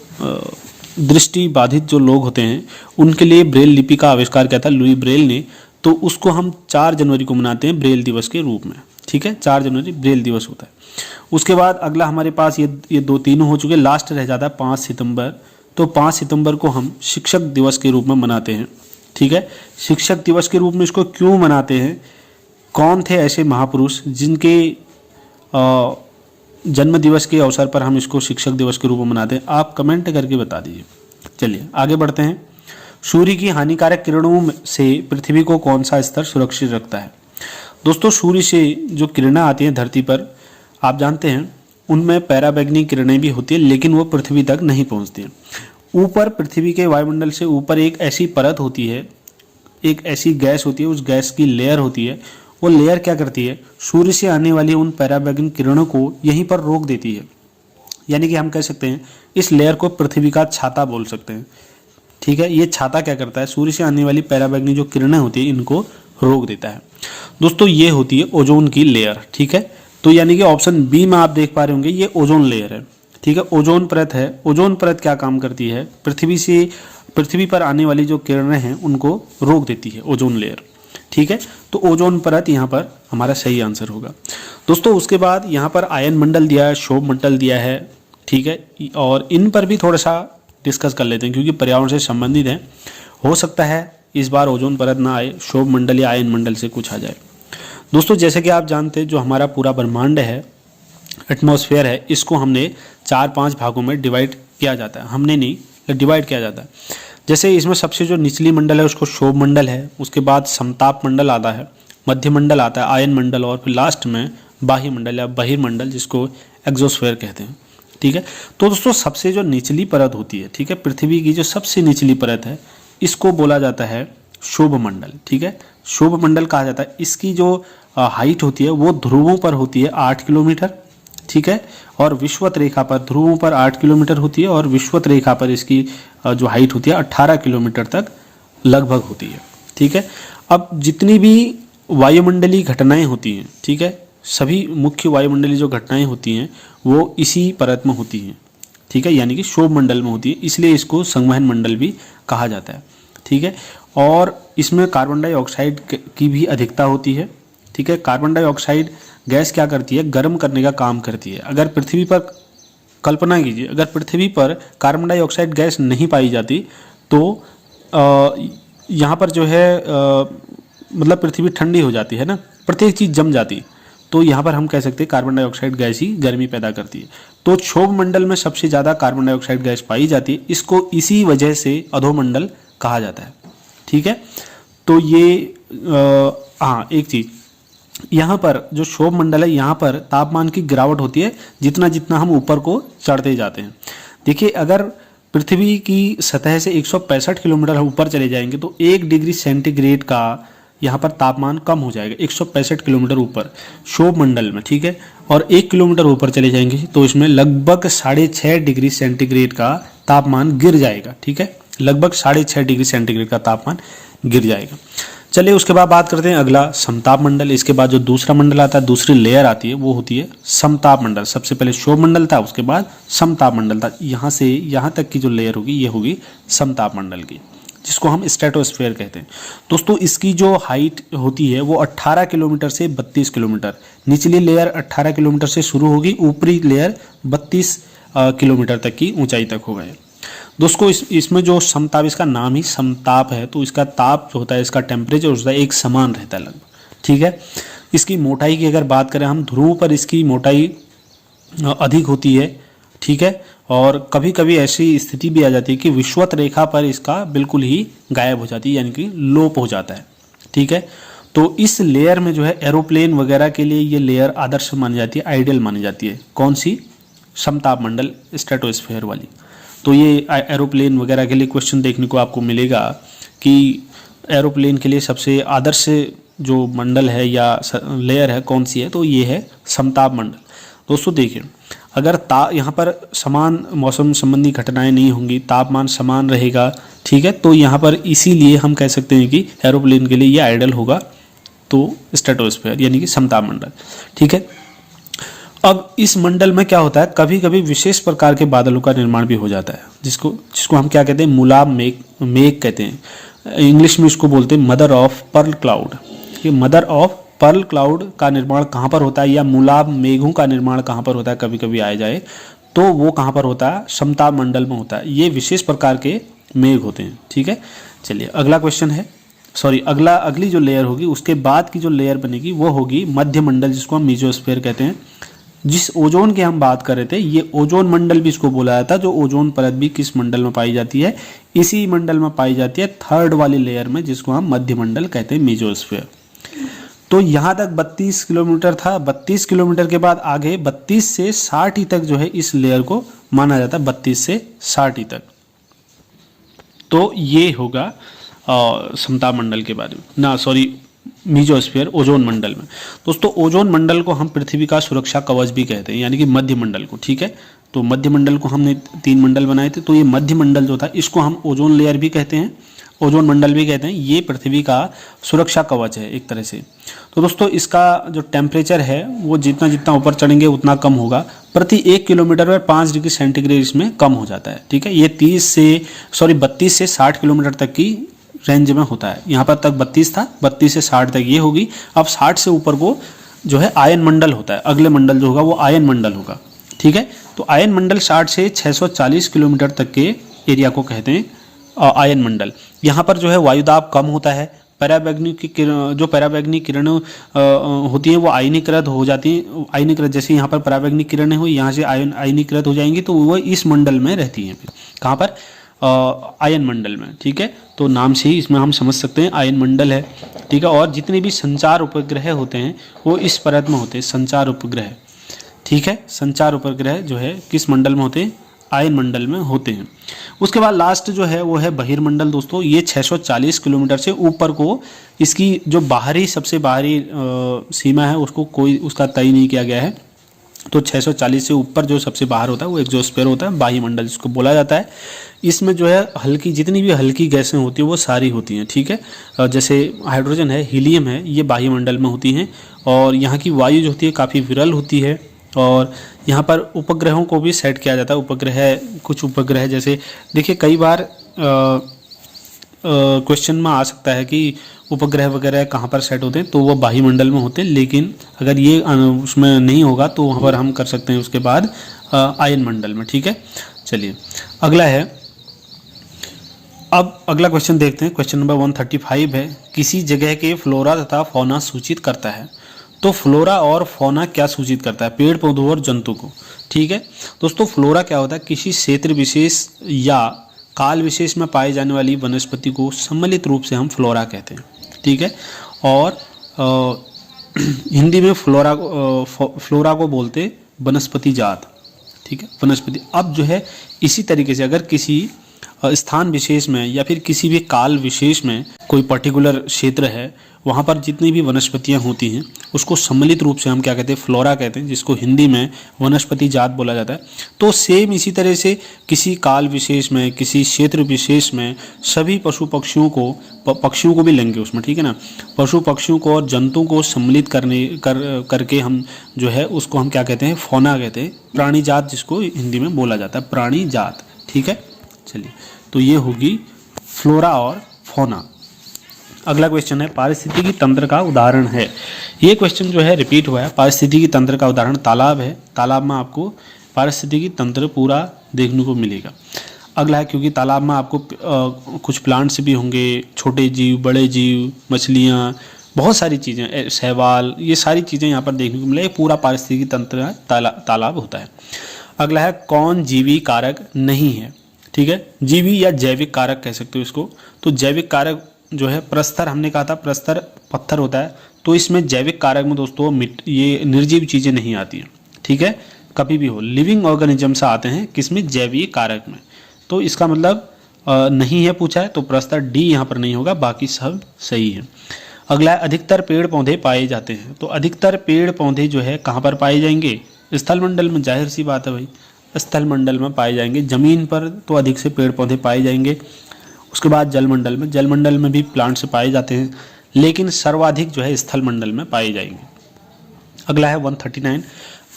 दृष्टि बाधित जो लोग होते हैं उनके लिए ब्रेल लिपि का आविष्कार किया था लुई ब्रेल ने, तो उसको हम 4 जनवरी को मनाते हैं ब्रेल दिवस के रूप में। ठीक है, 4 जनवरी ब्रेल दिवस होता है। उसके बाद अगला हमारे पास ये 2-3 हो चुके, लास्ट रह जाता है 5 सितंबर। तो 5 सितंबर को हम शिक्षक दिवस के रूप में मनाते हैं। ठीक है, शिक्षक दिवस के रूप में इसको क्यों मनाते हैं, कौन थे ऐसे महापुरुष जिनके जन्म दिवस के अवसर पर हम इसको शिक्षक दिवस के रूप में मनाते हैं, आप कमेंट करके बता दीजिए। चलिए आगे बढ़ते हैं। सूर्य की हानिकारक किरणों से पृथ्वी को कौन सा स्तर सुरक्षित रखता है? दोस्तों, सूर्य से जो किरणें आती हैं धरती पर, आप जानते हैं उनमें पैराबैंगनी किरणें भी होती है, लेकिन वो पृथ्वी तक नहीं पहुंचती हैं। ऊपर पृथ्वी के वायुमंडल से ऊपर एक ऐसी परत होती है, एक ऐसी गैस होती है, उस गैस की लेयर होती है। वो लेयर क्या करती है, सूर्य से आने वाली उन पैराबैंगनी किरणों को यहीं पर रोक देती है। यानी कि हम कह सकते हैं इस लेयर को पृथ्वी का छाता बोल सकते हैं। ठीक है, ये छाता क्या करता है, सूर्य से आने वाली पैराबैंगनी जो किरणें होती है इनको रोक देता है। दोस्तों, ये होती है ओजोन की लेयर। ठीक है, तो यानी कि ऑप्शन बी में आप देख पा रहे होंगे, ये ओजोन लेयर है। ठीक है, ओजोन परत है। ओजोन परत क्या काम करती है, पृथ्वी पर आने वाली जो किरणें हैं उनको रोक देती है ओजोन लेयर। ठीक है, तो ओजोन परत यहाँ पर हमारा सही आंसर होगा। दोस्तों, उसके बाद यहाँ पर आयन मंडल दिया है, क्षोभ मंडल दिया है। ठीक है, और इन पर भी थोड़ा सा डिस्कस कर लेते हैं क्योंकि पर्यावरण से संबंधित है। हो सकता है इस बार ओजोन परत ना आए, क्षोभ मंडल या आयन मंडल से कुछ आ जाए। दोस्तों, जैसे कि आप जानते हैं जो हमारा पूरा ब्रह्मांड है, एटमॉस्फेयर है, इसको हमने 4-5 भागों में डिवाइड किया जाता है। हमने नहीं, डिवाइड किया जाता है। जैसे इसमें सबसे जो निचली मंडल है उसको क्षोभ मंडल है, उसके बाद समताप मंडल आता है, मध्य मंडल आता है, आयन मंडल, और फिर लास्ट में बाह्य मंडल या बहिर्मंडल जिसको एक्सोस्फेयर कहते हैं। ठीक है, तो दोस्तों सबसे जो निचली परत होती है, ठीक है, पृथ्वी की जो सबसे निचली परत है, इसको बोला जाता है क्षोभ मंडल। ठीक है, क्षोभ मंडल कहा जाता है। इसकी जो हाइट होती है वो ध्रुवों पर होती है 8 किलोमीटर। ठीक है, और विषुवत रेखा पर ध्रुवों पर 8 किलोमीटर होती है, और विषुवत रेखा पर इसकी जो हाइट होती है 18 किलोमीटर तक लगभग होती है। ठीक है, अब जितनी भी वायुमंडलीय घटनाएं होती हैं, ठीक है, सभी मुख्य वायुमंडलीय जो घटनाएं होती हैं वो इसी परत में होती हैं। ठीक है, यानी कि क्षोभ मंडल में होती है, इसलिए इसको संवहन मंडल भी कहा जाता है। ठीक है, और इसमें कार्बन डाइऑक्साइड की भी अधिकता होती है। ठीक है, कार्बन डाइऑक्साइड गैस क्या करती है, गर्म करने का काम करती है। अगर पृथ्वी पर, कल्पना कीजिए, अगर पृथ्वी पर कार्बन डाइऑक्साइड गैस नहीं पाई जाती तो यहाँ पर जो है मतलब पृथ्वी ठंडी हो जाती है ना, प्रत्येक चीज़ जम जाती, तो यहाँ पर हम कह सकते हैं कार्बन डाइऑक्साइड गैस ही गर्मी पैदा करती है। तो क्षोभ मंडल में सबसे ज़्यादा कार्बन डाइऑक्साइड गैस पाई जाती है, इसको इसी वजह से अधोमंडल कहा जाता है। ठीक है, तो ये हाँ, एक चीज़ यहाँ पर जो क्षोभ मंडल है, यहाँ पर तापमान की गिरावट होती है जितना जितना हम ऊपर को चढ़ते जाते हैं। देखिए, अगर पृथ्वी की सतह से 165 किलोमीटर ऊपर चले जाएंगे तो 1 डिग्री सेंटीग्रेड का यहाँ पर तापमान कम हो जाएगा, 165 किलोमीटर ऊपर क्षोभ मंडल में। ठीक है, और 1 किलोमीटर ऊपर चले जाएंगे तो इसमें लगभग 6.5 डिग्री सेंटीग्रेड का तापमान गिर जाएगा। ठीक है, लगभग 6.5 डिग्री सेंटीग्रेड का तापमान गिर जाएगा। चलिए, उसके बाद बात करते हैं अगला समताप मंडल। इसके बाद जो दूसरा मंडल आता है, दूसरी लेयर आती है, वो होती है समताप मंडल। सबसे पहले क्षोभ मंडल था, उसके बाद समताप मंडल था। यहाँ से यहाँ तक की जो लेयर होगी ये होगी समताप मंडल की, जिसको हम स्ट्रेटोस्फेयर कहते हैं। दोस्तों, इसकी जो हाइट होती है वो 18 किलोमीटर से 32 किलोमीटर, निचली लेयर 18 किलोमीटर से शुरू होगी, ऊपरी लेयर 32 किलोमीटर तक की ऊंचाई तक होगा। दोस्तों, इसमें जो समताप, इसका नाम ही समताप है, तो इसका ताप जो होता है, इसका टेम्परेचर होता है एक समान रहता है लगभग। ठीक है, इसकी मोटाई की अगर बात करें हम, ध्रुवों पर इसकी मोटाई अधिक होती है। ठीक है, और कभी कभी ऐसी स्थिति भी आ जाती है कि विषुवत रेखा पर इसका बिल्कुल ही गायब हो जाती है, यानी कि लोप हो जाता है। ठीक है, तो इस लेयर में जो है एरोप्लेन वगैरह के लिए ये लेयर आदर्श मानी जाती है, आइडियल मानी जाती है। कौन सी? समताप मंडल, स्ट्रेटोस्फेयर वाली। तो ये एरोप्लेन वगैरह के लिए क्वेश्चन देखने को आपको मिलेगा कि एरोप्लेन के लिए सबसे आदर्श जो मंडल है या लेयर है कौन सी है, तो ये है समताप मंडल। दोस्तों देखिए, अगर यहाँ पर समान मौसम संबंधी घटनाएं नहीं होंगी, तापमान समान रहेगा, ठीक है, तो यहाँ पर इसीलिए हम कह सकते हैं कि एरोप्लेन के लिए ये आइडियल होगा, तो स्ट्रेटोस्फेयर यानी कि समताप मंडल, ठीक है। अब इस मंडल में क्या होता है, कभी कभी विशेष प्रकार के बादलों का निर्माण भी हो जाता है, जिसको हम क्या कहते हैं, मुलाब मेघ कहते हैं। इंग्लिश में इसको बोलते हैं मदर ऑफ पर्ल क्लाउड। ये मदर ऑफ पर्ल क्लाउड का निर्माण कहाँ पर होता है, या मुलाब मेघों का निर्माण कहाँ पर होता है, कभी कभी आया जाए तो वो कहाँ पर होता है, समताप मंडल में होता है। ये विशेष प्रकार के मेघ होते हैं, ठीक है। चलिए अगला क्वेश्चन है, अगली जो लेयर होगी उसके बाद की जो लेयर बनेगी वो होगी मध्य मंडल, जिसको हम मेसोस्फीयर कहते हैं। जिस ओजोन की हम बात कर रहे थे, ये ओजोन मंडल भी इसको बोला जाता है। जो ओजोन परत भी किस मंडल में पाई जाती है, इसी मंडल में पाई जाती है, थर्ड वाली लेयर में, जिसको हम मध्य मंडल कहते हैं, मेसोस्फीयर। तो यहाँ तक 32 किलोमीटर था। 32 किलोमीटर के बाद आगे 32 से 60 तक जो है इस लेयर को माना जाता है, 32 से 60 तक। तो ये होगा समताप मंडल के बारे में, मेसोस्फीयर ओजोन मंडल में। दोस्तों ओजोन मंडल को हम पृथ्वी का सुरक्षा कवच भी कहते हैं, यानी कि मध्य मंडल को, ठीक है। तो मध्य मंडल को हमने 3 मंडल बनाए थे, तो ये मध्य मंडल जो था इसको हम ओजोन लेयर भी कहते हैं, ओजोन मंडल भी कहते हैं। ये पृथ्वी का सुरक्षा कवच है एक तरह से। तो दोस्तों इसका जो टेम्परेचर है वो जितना जितना ऊपर चढ़ेंगे उतना कम होगा। प्रति 1 किलोमीटर में 5 डिग्री सेंटीग्रेड इसमें कम हो जाता है, ठीक है। ये 32 से 60 किलोमीटर तक की रेंज में होता है। यहाँ पर तक 32 था, 32 से 60 तक ये होगी। अब 60 से ऊपर को जो है आयन मंडल होता है, अगले मंडल जो होगा वो आयन मंडल होगा, ठीक है। तो आयन मंडल 60 से 640 किलोमीटर तक के एरिया को कहते हैं आयन मंडल। यहाँ पर जो है वायुदाब कम होता है, पराबैंगनी किरणें होती हैं वो आयनीकृत हो जाती हैं। आयनीकृत जैसे यहाँ पर पराबैंगनी किरणें हुई, यहाँ से आयनीकृत हो जाएंगी, तो वो इस मंडल में रहती हैं। कहाँ पर, आयन मंडल में, ठीक है। तो नाम से ही इसमें हम समझ सकते हैं आयन मंडल है, ठीक है। और जितने भी संचार उपग्रह होते हैं वो इस परत में होते हैं, संचार उपग्रह, ठीक है। संचार उपग्रह जो है किस मंडल में होते हैं, आयन मंडल में होते हैं। उसके बाद लास्ट जो है वो है बहिर्मंडल। दोस्तों ये 640 किलोमीटर से ऊपर को इसकी जो सबसे बाहरी सीमा है उसको उसका तय नहीं किया गया है। तो 640 से ऊपर जो सबसे बाहर होता है वो एक्सोस्फीयर होता है, बाह्य मंडल जिसको बोला जाता है। इसमें जो है जितनी भी हल्की गैसें होती हैं वो सारी होती हैं, ठीक है। जैसे हाइड्रोजन है, हीलियम है, ये बाह्य मंडल में होती हैं। और यहाँ की वायु जो होती है काफ़ी विरल होती है। और यहाँ पर उपग्रहों को भी सेट किया जाता है। कुछ उपग्रह जैसे देखिए कई बार क्वेश्चन में आ सकता है कि उपग्रह वगैरह कहाँ पर सेट होते हैं, तो वो बाह्य मंडल में होते हैं। लेकिन अगर ये उसमें नहीं होगा तो वहाँ पर हम कर सकते हैं उसके बाद आयन मंडल में, ठीक है। चलिए अगला है, अब अगला क्वेश्चन देखते हैं। क्वेश्चन नंबर 135 है, किसी जगह के फ्लोरा तथा फौना सूचित करता है। तो फ्लोरा और फौना क्या सूचित करता है, पेड़ पौधों और जंतु को, ठीक है। दोस्तों फ्लोरा क्या होता है, किसी क्षेत्र विशेष या काल विशेष में पाई जाने वाली वनस्पति को सम्मिलित रूप से हम फ्लोरा कहते हैं, ठीक है। और हिंदी में फ्लोरा को बोलते वनस्पति जात, ठीक है, वनस्पति। अब जो है इसी तरीके से अगर किसी स्थान विशेष में या फिर किसी भी काल विशेष में कोई पर्टिकुलर क्षेत्र है, वहाँ पर जितनी भी वनस्पतियाँ होती हैं उसको सम्मिलित रूप से हम क्या कहते हैं, फ्लोरा कहते हैं, जिसको हिंदी में वनस्पति जात बोला जाता है। तो सेम इसी तरह से किसी काल विशेष में, किसी क्षेत्र विशेष में सभी पशु पक्षियों को भी लेंगे उसमें, ठीक है ना। पशु पक्षियों को और जंतुओं को सम्मिलित करके हम जो है उसको हम क्या कहते हैं, फौना कहते हैं, प्राणी जात जिसको हिंदी में बोला जाता है, प्राणी जात, ठीक है। चलिए तो ये होगी फ्लोरा और फौना। अगला क्वेश्चन है, पारिस्थितिकी तंत्र का उदाहरण है। ये क्वेश्चन जो है रिपीट हुआ है। पारिस्थितिकी तंत्र का उदाहरण तालाब है। तालाब में आपको पारिस्थितिकी तंत्र पूरा देखने को मिलेगा। अगला है, क्योंकि तालाब में आपको कुछ प्लांट्स भी होंगे, छोटे जीव, बड़े जीव, मछलियाँ, बहुत सारी चीज़ें, शैवाल, ये सारी चीज़ें यहाँ पर देखने को मिलेगी। पूरा पारिस्थितिकी तंत्र तालाब होता है। अगला है, कौन जीवी कारक नहीं है, ठीक है। जीवी या जैविक कारक कह सकते हो इसको। तो जैविक कारक जो है, प्रस्तर हमने कहा था, प्रस्तर पत्थर होता है। तो इसमें जैविक कारक में दोस्तों ये निर्जीव चीज़ें नहीं आती हैं, ठीक है, कभी भी हो। लिविंग ऑर्गेनिज्म आते हैं किसमें, जैविक कारक में। तो इसका मतलब नहीं है पूछा है, तो प्रस्तर डी यहाँ पर नहीं होगा, बाकी सब सही है। अगला है, अधिकतर पेड़ पौधे पाए जाते हैं। तो अधिकतर पेड़ पौधे जो है कहाँ पर पाए जाएंगे, स्थल मंडल में जाहिर सी बात है भाई, स्थल मंडल में पाए जाएंगे, जमीन पर तो अधिक से पेड़ पौधे पाए जाएंगे। उसके बाद जल मंडल में भी प्लांट्स पाए जाते हैं, लेकिन सर्वाधिक जो है स्थल मंडल में पाए जाएंगे। अगला है 139,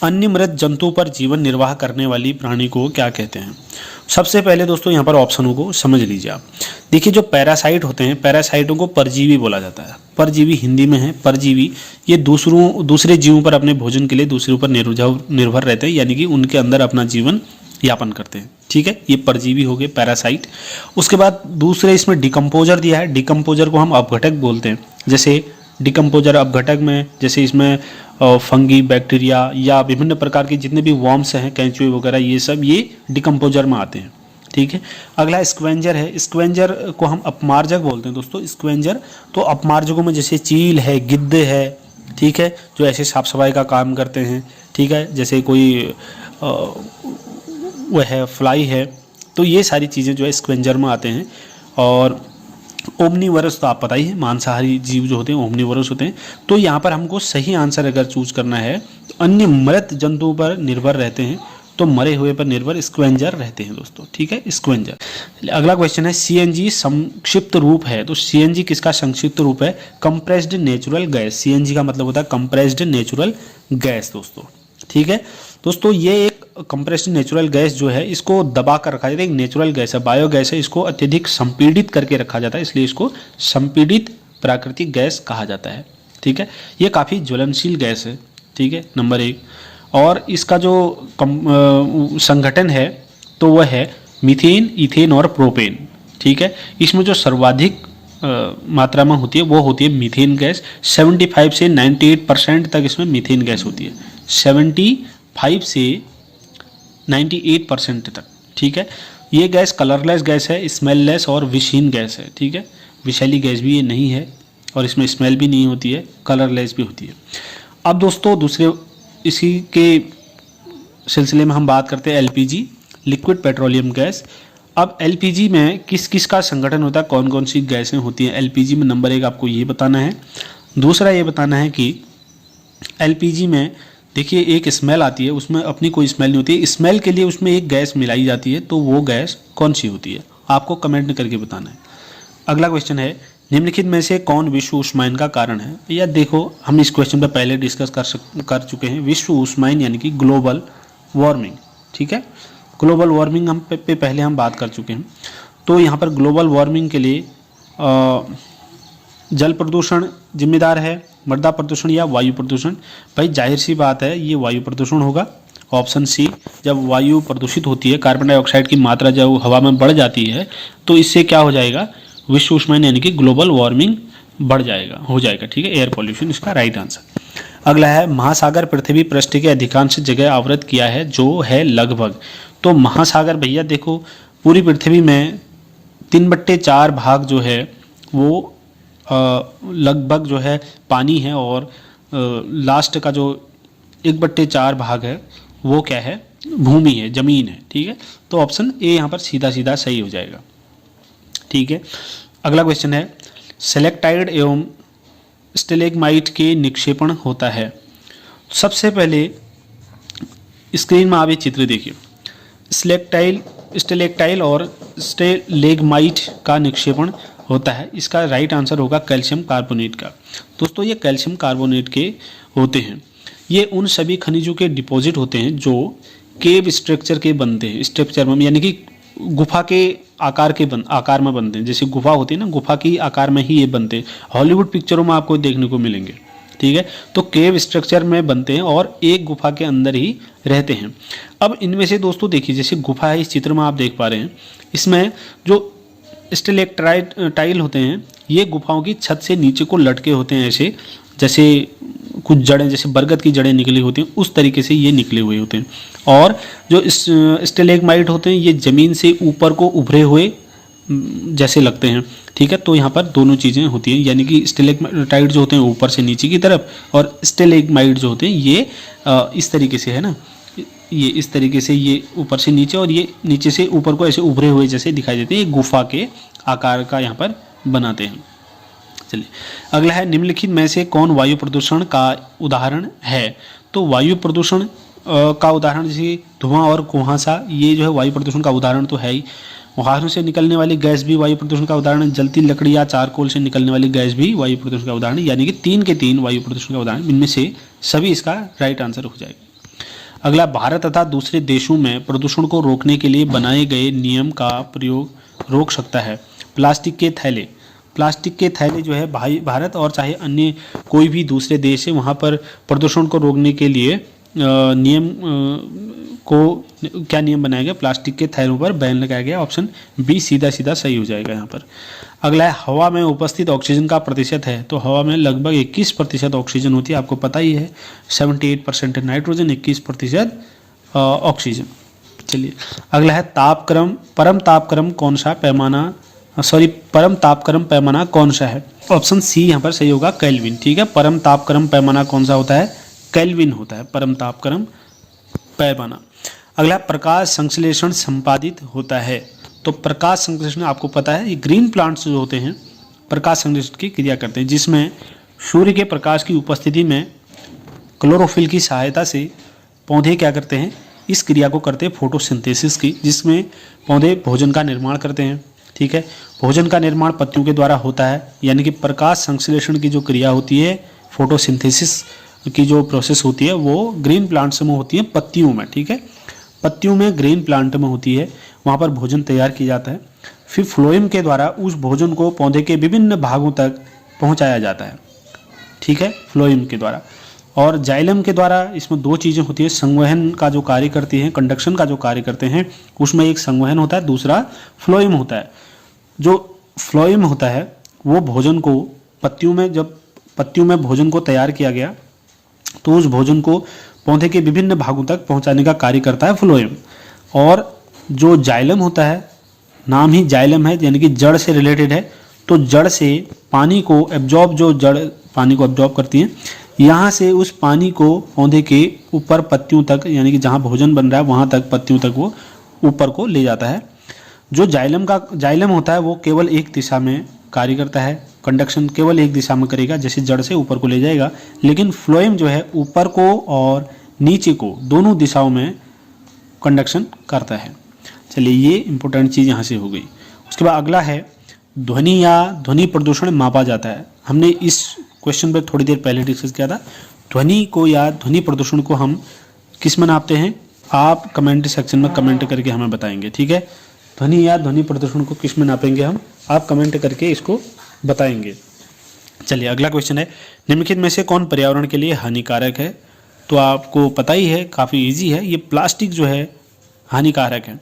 अन्य मृत जंतु पर जीवन निर्वाह करने वाली प्राणी को क्या कहते हैं। सबसे पहले दोस्तों यहाँ पर ऑप्शनों को समझ लीजिए आप। देखिए जो पैरासाइट होते हैं, पैरासाइटों को परजीवी बोला जाता है। परजीवी हिंदी में है परजीवी, ये दूसरे जीवों पर अपने भोजन के लिए दूसरे ऊपर निर्भर रहते हैं, यानी कि उनके अंदर अपना जीवन यापन करते हैं। ठीक है, ये परजीवी हो गए पैरासाइट। उसके बाद दूसरे इसमें डिकम्पोजर दिया है, डिकम्पोजर को हम अपघटक बोलते हैं। जैसे डिकम्पोजर अपघटक में जैसे इसमें फंगी, बैक्टीरिया या विभिन्न प्रकार के जितने भी वॉर्म्स हैं, केंचुए वगैरह, ये सब ये डिकम्पोजर में आते हैं। ठीक है, अगला स्क्वेंजर है। स्क्वेंजर को हम अपमार्जक बोलते हैं दोस्तों। स्क्वेंजर तो अपमार्जकों में जैसे चील है, गिद्ध है, ठीक है, जो ऐसे साफ सफाई का काम करते हैं। ठीक है, जैसे कोई वह है फ्लाई है, तो ये सारी चीज़ें जो है स्क्वेंजर में आते हैं। और ओमनीवरस तो आप पता ही है, मांसाहारी जीव जो होते हैं ओमनीवरस होते हैं। तो यहाँ पर हमको सही आंसर अगर चूज करना है तो अन्य मृत जंतुओं पर निर्भर रहते हैं, तो मरे हुए पर निर्भर स्क्वेंजर रहते हैं दोस्तों। ठीक है, स्क्वेंजर। अगला क्वेश्चन है सीएनजी संक्षिप्त रूप है, तो सीएनजी किसका संक्षिप्त रूप है। Compressed natural gas. सीएनजी का मतलब होता है कंप्रेस्ड नेचुरल गैस दोस्तों। ठीक है दोस्तों, ये एक कंप्रेस्ड नेचुरल गैस जो है इसको दबा कर रखा जाता है। एक नेचुरल गैस है, बायोगैस है, इसको अत्यधिक संपीड़ित करके रखा जाता है, इसलिए इसको संपीड़ित प्राकृतिक गैस कहा जाता है। ठीक है, ये काफ़ी ज्वलनशील गैस है। ठीक है, नंबर 1। और इसका जो संगठन है तो वह है मीथेन, इथेन और प्रोपेन। ठीक है, इसमें जो सर्वाधिक मात्रा में होती है वो होती है मीथेन गैस। 75 से 98% तक इसमें मीथेन गैस होती है, 75 से 98% तक। ठीक है, ये गैस कलरलेस गैस है, स्मेललेस और विषहीन गैस है। ठीक है, विषैली गैस भी ये नहीं है और इसमें स्मेल भी नहीं होती है, कलरलेस भी होती है। अब दोस्तों दूसरे इसी के सिलसिले में हम बात करते हैं एलपीजी, लिक्विड पेट्रोलियम गैस। अब एलपीजी में किस किस का संगठन होता है, कौन कौन सी गैसें होती हैं एलपीजी में। नंबर 1 आपको ये बताना है। दूसरा ये बताना है कि एलपीजी में देखिए एक स्मेल आती है, उसमें अपनी कोई स्मेल नहीं होती है, स्मेल के लिए उसमें एक गैस मिलाई जाती है, तो वो गैस कौन सी होती है, आपको कमेंट करके बताना है। अगला क्वेश्चन है निम्नलिखित में से कौन विश्व उष्मायन का कारण है। या देखो हम इस क्वेश्चन पर पहले डिस्कस कर चुके हैं, विश्व उष्मायन यानी कि ग्लोबल वार्मिंग। ठीक है, ग्लोबल वार्मिंग हम पे पहले हम बात कर चुके हैं। तो यहाँ पर ग्लोबल वार्मिंग के लिए जल प्रदूषण जिम्मेदार है, मृदा प्रदूषण या वायु प्रदूषण। भाई जाहिर सी बात है ये वायु प्रदूषण होगा, ऑप्शन सी। जब वायु प्रदूषित होती है, कार्बन डाइऑक्साइड की मात्रा जब हवा में बढ़ जाती है, तो इससे क्या हो जाएगा, विश्व उष्मायन यानी कि ग्लोबल वार्मिंग बढ़ जाएगा, हो जाएगा। ठीक है, एयर पॉल्यूशन इसका राइट आंसर। अगला है महासागर पृथ्वी पृष्ठ के अधिकांश जगह आवृत किया है, जो है लगभग। तो महासागर भैया देखो पूरी पृथ्वी में 3/4 भाग जो है वो लगभग जो है पानी है, और लास्ट का जो 1/4 भाग है वो क्या है, भूमि है, जमीन है। ठीक है, तो ऑप्शन ए यहाँ पर सीधा सीधा सही हो जाएगा। ठीक है, अगला क्वेश्चन है सेलेक्टाइड एवं स्टेलेग्माइट के निक्षेपण होता है। सबसे पहले स्क्रीन में आप ये चित्र देखिए, स्टेलेक्टाइल और स्टेलेग्माइट का निक्षेपण होता है। इसका राइट आंसर होगा कैल्शियम कार्बोनेट का। दोस्तों ये कैल्शियम कार्बोनेट के होते हैं, ये उन सभी खनिजों के डिपॉजिट होते हैं जो केव स्ट्रक्चर के बनते हैं, स्ट्रक्चर में यानी कि गुफा के आकार में बनते हैं। जैसे गुफा होती है ना, गुफा की आकार में ही ये बनते हैं, हॉलीवुड पिक्चरों में आपको देखने को मिलेंगे। ठीक है, तो केव स्ट्रक्चर में बनते हैं और एक गुफा के अंदर ही रहते हैं। अब इनमें से दोस्तों देखिए, जैसे गुफा है, इस चित्र में आप देख पा रहे हैं, इसमें जो स्टेलेक्टाइल होते हैं ये गुफाओं की छत से नीचे को लटके होते हैं, ऐसे जैसे कुछ जड़ें, जैसे बरगद की जड़ें निकली होती हैं उस तरीके से ये निकले हुए होते हैं। और जो स्टेलेग्माइट होते हैं ये ज़मीन से ऊपर को उभरे हुए जैसे लगते हैं। ठीक है, तो यहाँ पर दोनों चीज़ें होती हैं, यानी कि स्टेलेग्माइट जो होते हैं ऊपर से नीचे की तरफ, और स्टेलेग्माइट जो होते हैं ये इस तरीके से है ना, ये इस तरीके से ये ऊपर से नीचे और ये नीचे से ऊपर को ऐसे उभरे हुए जैसे दिखाई देते हैं, ये गुफा के आकार का यहाँ पर बनाते हैं। चलिए अगला है निम्नलिखित में से कौन वायु प्रदूषण का उदाहरण है। तो वायु प्रदूषण का उदाहरण जैसे धुआं और कुहासा, ये जो है वायु प्रदूषण का उदाहरण तो है ही। वाहनों से निकलने वाली गैस भी वायु प्रदूषण का उदाहरण है। जलती लकड़ी या चारकोल से निकलने वाली गैस भी वायु प्रदूषण का उदाहरण है। यानी कि 3 के 3 वायु प्रदूषण का उदाहरण, इनमें से सभी इसका राइट आंसर हो जाएगा। अगला, भारत तथा दूसरे देशों में प्रदूषण को रोकने के लिए बनाए गए नियम का प्रयोग रोक सकता है। प्लास्टिक के थैले, प्लास्टिक के थैले जो है भारत और चाहे अन्य कोई भी दूसरे देश है, वहाँ पर प्रदूषण को रोकने के लिए क्या नियम बनाया गया? प्लास्टिक के थैलों पर बैन लगाया गया। ऑप्शन बी सीधा सीधा सही हो जाएगा यहाँ पर। अगला है, हवा में उपस्थित ऑक्सीजन का प्रतिशत है। तो हवा में लगभग 21% ऑक्सीजन होती है, आपको पता ही है। 78% नाइट्रोजन, 21% ऑक्सीजन। चलिए अगला है, परम तापक्रम कौन सा कौन सा है? ऑप्शन सी यहाँ पर सही होगा, केल्विन। ठीक है, परम तापक्रम पैमाना कौन सा होता है? केल्विन होता है परम तापक्रम पैमाना। अगला, प्रकाश संश्लेषण संपादित होता है। तो प्रकाश संश्लेषण आपको पता है, ये ग्रीन प्लांट्स जो होते हैं प्रकाश संश्लेषण की क्रिया करते हैं, जिसमें सूर्य के प्रकाश की उपस्थिति में क्लोरोफिल की सहायता से पौधे क्या करते हैं? इस क्रिया को करते हैं फोटोसिंथेसिस की, जिसमें पौधे भोजन का निर्माण करते हैं। ठीक है, भोजन का निर्माण पत्तियों के द्वारा होता है। यानी कि प्रकाश संश्लेषण की जो क्रिया होती है, फोटोसिंथेसिस की जो प्रोसेस होती है, वो ग्रीन प्लांट्स में होती है, पत्तियों में। ठीक है, पत्तियों में ग्रीन प्लांट में होती है, वहाँ पर भोजन तैयार किया जाता है। फिर फ्लोएम के द्वारा उस भोजन को पौधे के विभिन्न भागों तक पहुँचाया जाता है। ठीक है, फ्लोएम के द्वारा। और जाइलम के द्वारा इसमें 2 चीज़ें होती है, संवहन का जो कार्य करती हैं, कंडक्शन का जो कार्य करते हैं, उसमें एक संवहन होता है, दूसरा फ्लोएम होता है। जो फ्लोएम होता है वो भोजन को जब पत्तियों में भोजन को तैयार किया गया, तो उस भोजन को पौधे के विभिन्न भागों तक पहुंचाने का कार्य करता है फ्लोएम। और जो जाइलम होता है, नाम ही जाइलम है, यानी कि जड़ से रिलेटेड है, तो जड़ से पानी को जड़ पानी को एब्जॉर्ब करती है, यहाँ से उस पानी को पौधे के ऊपर पत्तियों तक, यानी कि जहाँ भोजन बन रहा है वहाँ तक, पत्तियों तक वो ऊपर को ले जाता है। जो जाइलम होता है वो केवल एक दिशा में कार्य करता है, कंडक्शन केवल एक दिशा में करेगा, जैसे जड़ से ऊपर को ले जाएगा। लेकिन फ्लोएम जो है ऊपर को और नीचे को दोनों दिशाओं में कंडक्शन करता है। चलिए, ये इंपॉर्टेंट चीज़ यहाँ से हो गई। उसके बाद अगला है, ध्वनि या ध्वनि प्रदूषण मापा जाता है। हमने इस क्वेश्चन पर थोड़ी देर पहले डिस्कस किया था। ध्वनि को या ध्वनि प्रदूषण को हम किस में नापते हैं? आप कमेंट सेक्शन में कमेंट करके हमें बताएंगे। ठीक है, ध्वनि या ध्वनि प्रदूषण को किस में नापेंगे हम? आप कमेंट करके इसको बताएंगे। चलिए अगला क्वेश्चन है, निम्नलिखित में से कौन पर्यावरण के लिए हानिकारक है? तो आपको पता ही है, काफ़ी इजी है, ये प्लास्टिक जो है हानिकारक है।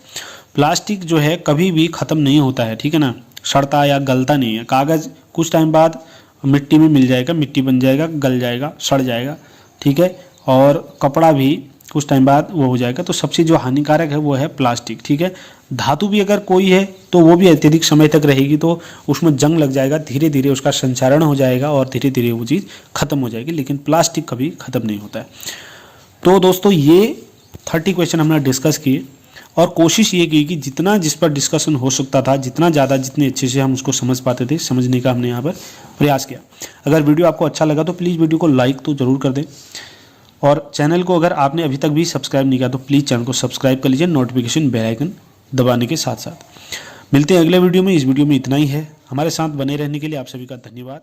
प्लास्टिक जो है कभी भी ख़त्म नहीं होता है। ठीक है ना, सड़ता या गलता नहीं है। कागज़ कुछ टाइम बाद मिट्टी में मिल जाएगा, मिट्टी बन जाएगा, गल जाएगा, सड़ जाएगा। ठीक है, और कपड़ा भी कुछ टाइम बाद वो हो जाएगा। तो सबसे जो हानिकारक है वो है प्लास्टिक। ठीक है, धातु भी अगर कोई है तो वो भी अत्यधिक समय तक रहेगी, तो उसमें जंग लग जाएगा, धीरे धीरे उसका संचारण हो जाएगा और धीरे धीरे वो चीज़ खत्म हो जाएगी। लेकिन प्लास्टिक कभी खत्म नहीं होता है। तो दोस्तों, ये 30 क्वेश्चन हमने डिस्कस किए और कोशिश ये की कि जितना जिस पर डिस्कशन हो सकता था, जितना ज़्यादा, जितने अच्छे से हम उसको समझ पाते थे, समझने का हमने यहाँ पर प्रयास किया। अगर वीडियो आपको अच्छा लगा तो प्लीज़ वीडियो को लाइक तो ज़रूर कर दें, और चैनल को अगर आपने अभी तक भी सब्सक्राइब नहीं किया तो प्लीज़ चैनल को सब्सक्राइब कर लीजिए, नोटिफिकेशन बेल आइकन दबाने के साथ साथ। मिलते हैं अगले वीडियो में। इस वीडियो में इतना ही है। हमारे साथ बने रहने के लिए आप सभी का धन्यवाद।